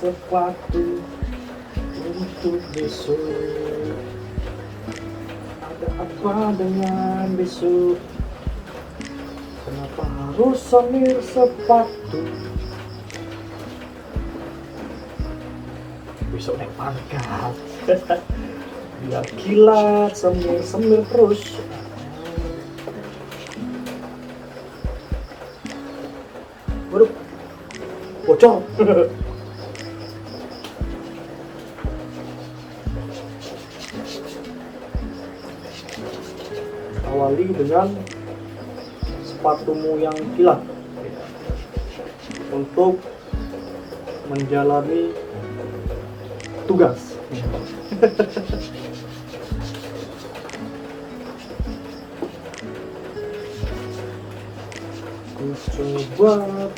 sepatu untuk besok. Ada apa dengan besok? Kenapa harus sambil sepatu? Besok naik pangkat. Biar kilat sambil terus. Waduh, bocor. Awali dengan sepatumu yang kilat untuk menjalani tugas.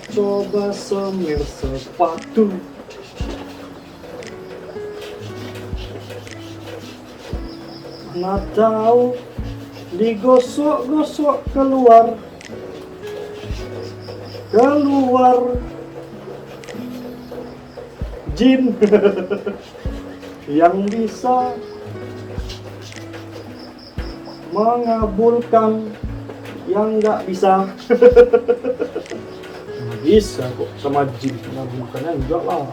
Coba semir sepatu. Mana tahu digosok-gosok keluar jin yang bisa mengabulkan yang nggak bisa. Nggak bisa kok sama jin mengabulkannya, enggak lah.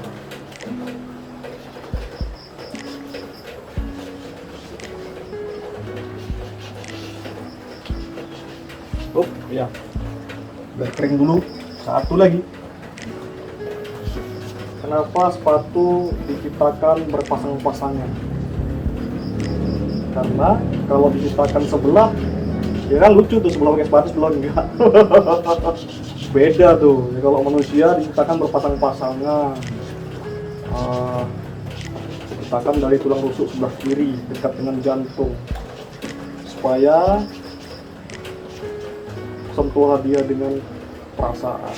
Oh ya, biar kering dulu. Satu lagi, kenapa sepatu diciptakan berpasang-pasangan? Karena kalau diciptakan sebelah, ya kan lucu tuh, sebelah pakai sepatu, sebelah enggak. Beda tuh. Ya, kalau manusia diciptakan berpasang-pasangan, diciptakan dari tulang rusuk sebelah kiri dekat dengan jantung, supaya sentuhlah dia dengan perasaan.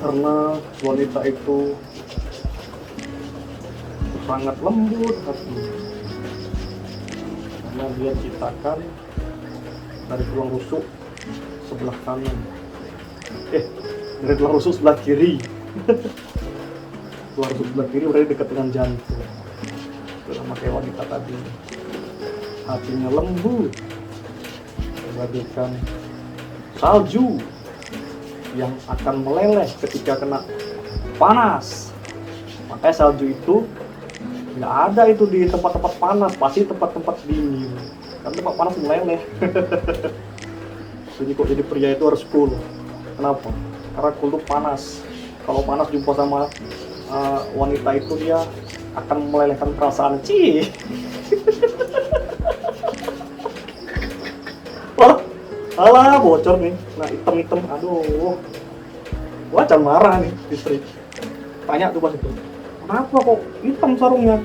Karena wanita itu sangat lembut hati, karena dia diciptakan dari tulang rusuk sebelah kanan, dari tulang rusuk sebelah kiri. Tulang rusuk sebelah kiri berada dekat dengan jantung. Sama kayak wanita tadi, hatinya lembut bagaikan salju yang akan meleleh ketika kena panas. Makanya salju itu nggak ada itu di tempat-tempat panas, pasti tempat-tempat dingin, karena tempat panas meleleh. Jadi kok jadi pria itu harus cool. Kenapa? Karena cool itu panas. Kalau panas jumpa sama wanita itu, dia akan melelehkan perasaan. Cih. Wah, alah bocor nih. Nah, hitam-hitam. Aduh. Wah, jangan marah nih istri. Tanya tuh pas itu, kenapa kok hitam sarungnya?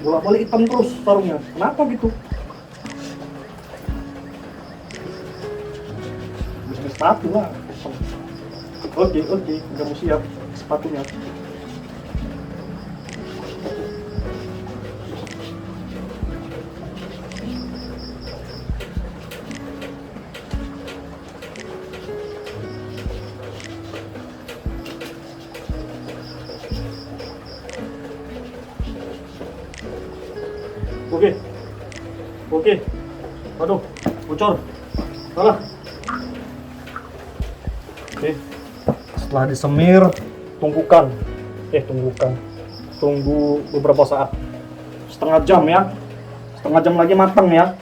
Bolak-balik hitam terus sarungnya. Kenapa gitu? Bisnis sepatu lah. Oke, kamu siap sepatunya. Oke. Aduh, bocor. Salah. Oke. Setelah disemir, tunggu beberapa saat. Setengah jam ya. Setengah jam lagi matang ya.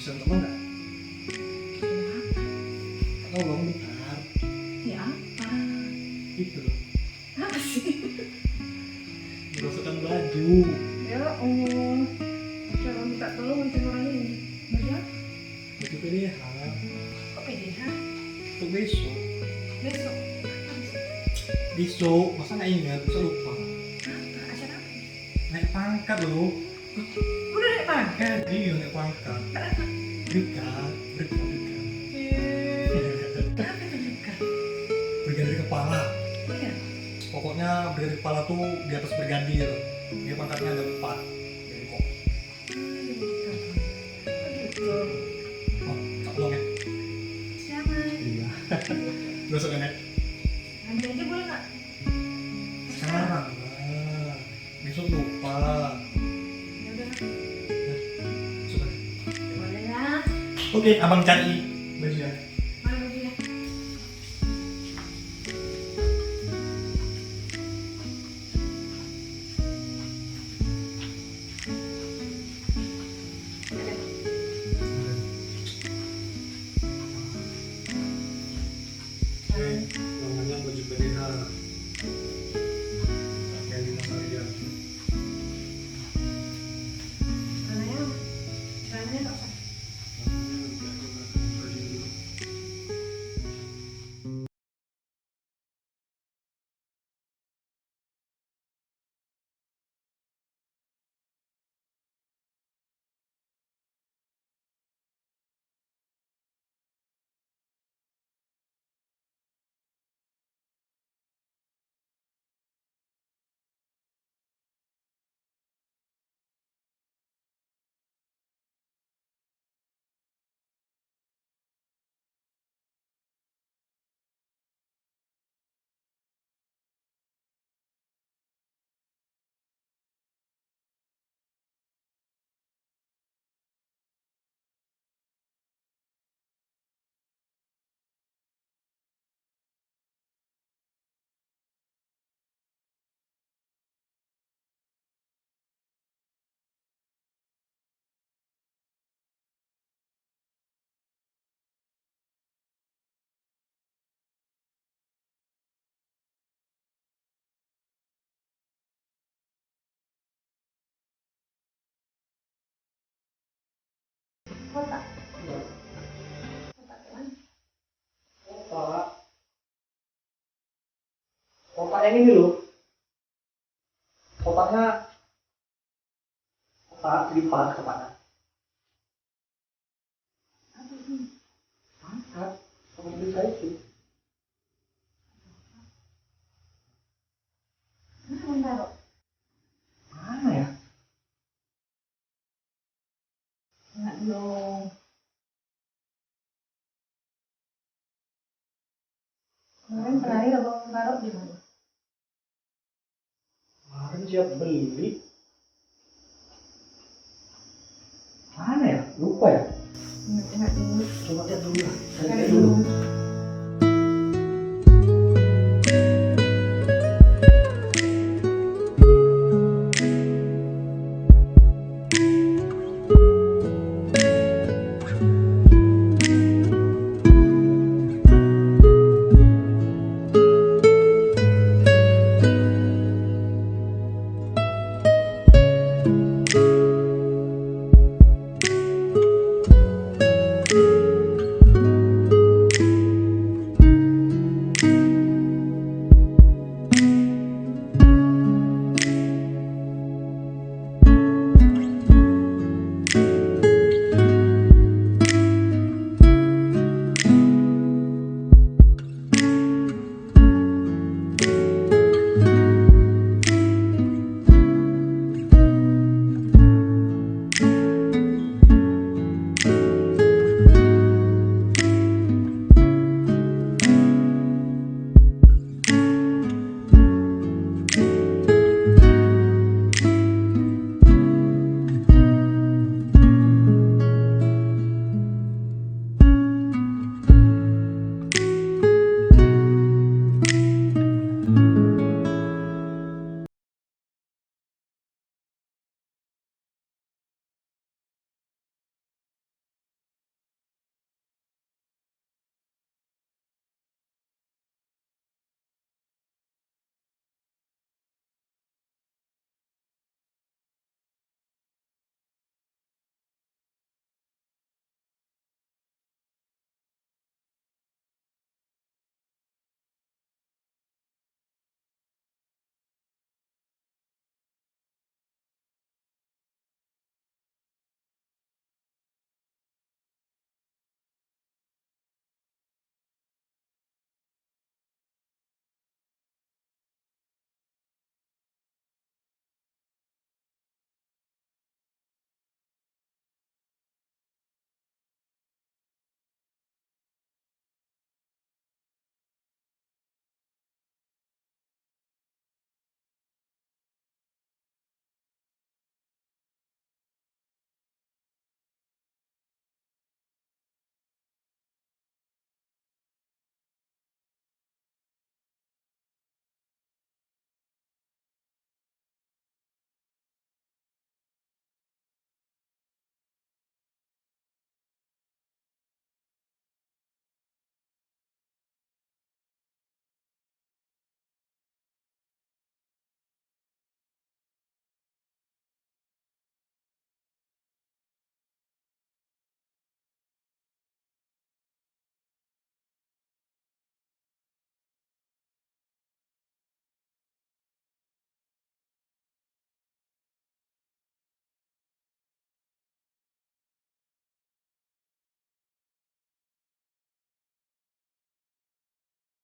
Bisa teman nggak? Tolong bentar. Ya apa? Gitu loh. Apa sih? Merosotkan baju. Ya Allah. Jangan minta tolong untuk orang ini. Baju apa? Baju PDH. Kok PDH? Untuk besok. Besok. Besok, masa nggak ingat? Bisa lupa. Apa? Acara apa? Naik pangkat loh. Udah naik pangkat. Iya, naik pangkat. Dekat. Apa itu juga? Brigadir kepala. Oh iya. Pokoknya brigadir kepala tuh di atas brigadir. Dia pangkatnya ada 4. Jadi kok. Gitu. Oh, tak tolong ya. Siapa? Iya. Besok kan ya? Nanti aja boleh nggak? Sekarang lah. Besok lupa. Ya udah. Besok kan? Boleh lah. Oke, abang cari baju ya. Mana bajunya? Namanya baju PDH. Pakai 5 harian. Celananya? Celananya nggak usah. Kotak. Kotak yang mana? Kotak. Kotak yang ini loh. Kotaknya kotak lipat kotaknya. Apa sih? Angkat. Kamu beli saya itu. Mana mau taruh? Mana ya? Enggak dong. Kemarin terakhir abang taruh di mana? Kemarin siap beli. Mana ya? Lupa ya? Ingat dulu. Coba lihat dulu lah. Cari Cari dulu. dulu.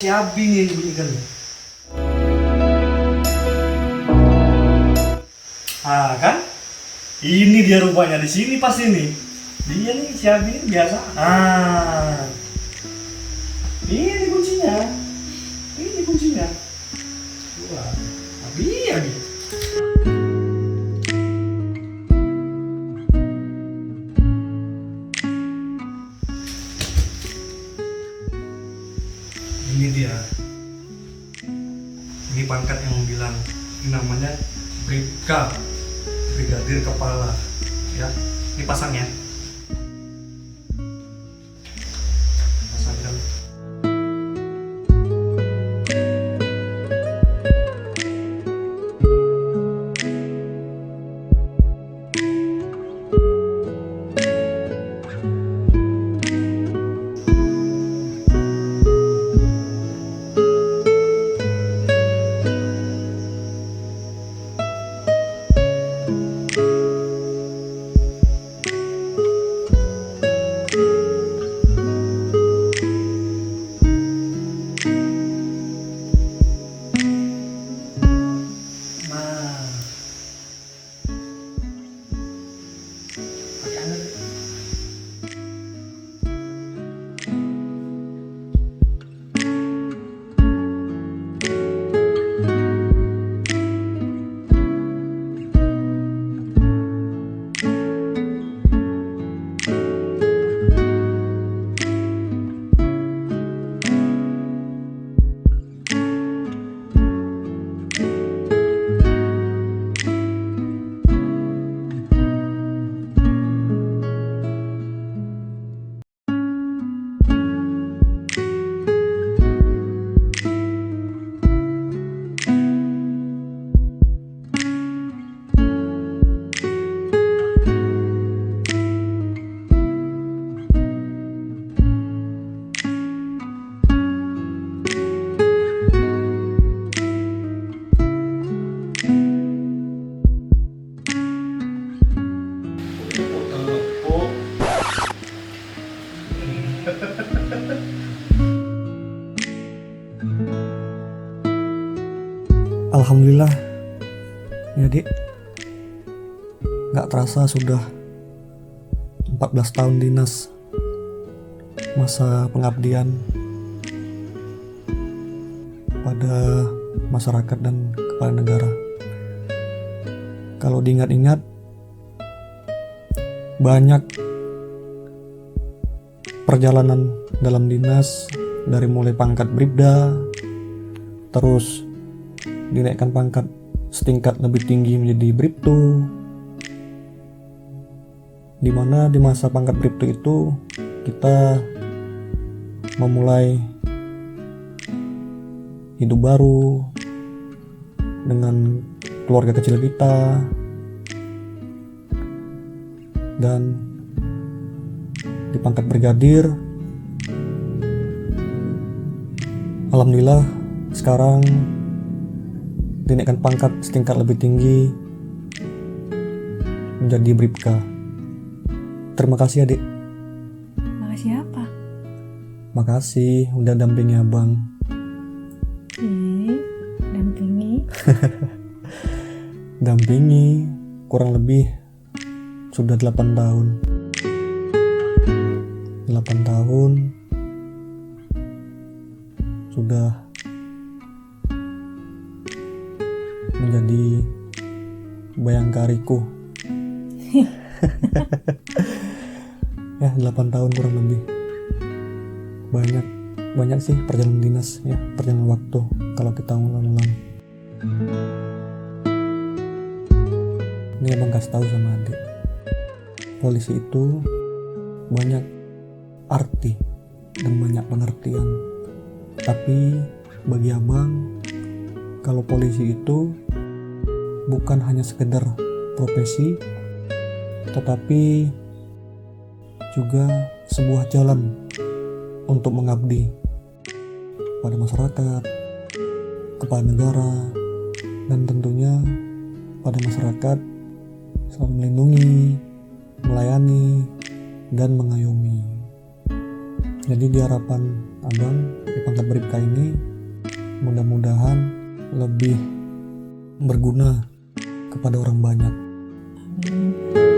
Abi nih bunyikan. Ah kan? Ini dia rupanya di sini pas ini. Dia nih si Abi ini biasa. Ini kuncinya. Ini kuncinya. Wah, Abi Abi. Ini dia. Ini pangkat yang bilang ini namanya Bribka, Brigadir Kepala. Ya, ini pasangnya. Pasangkan. Alhamdulillah ya Dik, gak terasa sudah 14 tahun dinas, masa pengabdian pada masyarakat dan kepala negara. Kalau diingat-ingat, banyak perjalanan dalam dinas, dari mulai pangkat Bribda, terus dinaikkan pangkat setingkat lebih tinggi menjadi Bribtu, dimana di masa pangkat Bribtu itu kita memulai hidup baru dengan keluarga kecil kita, dan di pangkat brigadir alhamdulillah sekarang dinaikkan pangkat setingkat lebih tinggi menjadi Bribka. Terima kasih Adik. Makasih apa? Makasih udah dampingi abang. Dampingi? Dampingi kurang lebih sudah 8 tahun. 8 tahun sudah menjadi bayangkariku. Ya 8 tahun kurang lebih. Banyak sih perjalanan dinas ya, perjalanan waktu kalau kita ulang-ulang. Ini abang kasih tahu sama adik, polisi itu banyak arti dan banyak pengertian. Tapi bagi abang, kalau polisi itu bukan hanya sekedar profesi, tetapi juga sebuah jalan untuk mengabdi pada masyarakat, kepada negara, dan tentunya pada masyarakat selalu melindungi, melayani, dan mengayomi. Jadi di harapan abang di pangkat bribka ini mudah-mudahan lebih berguna kepada orang banyak. Amin.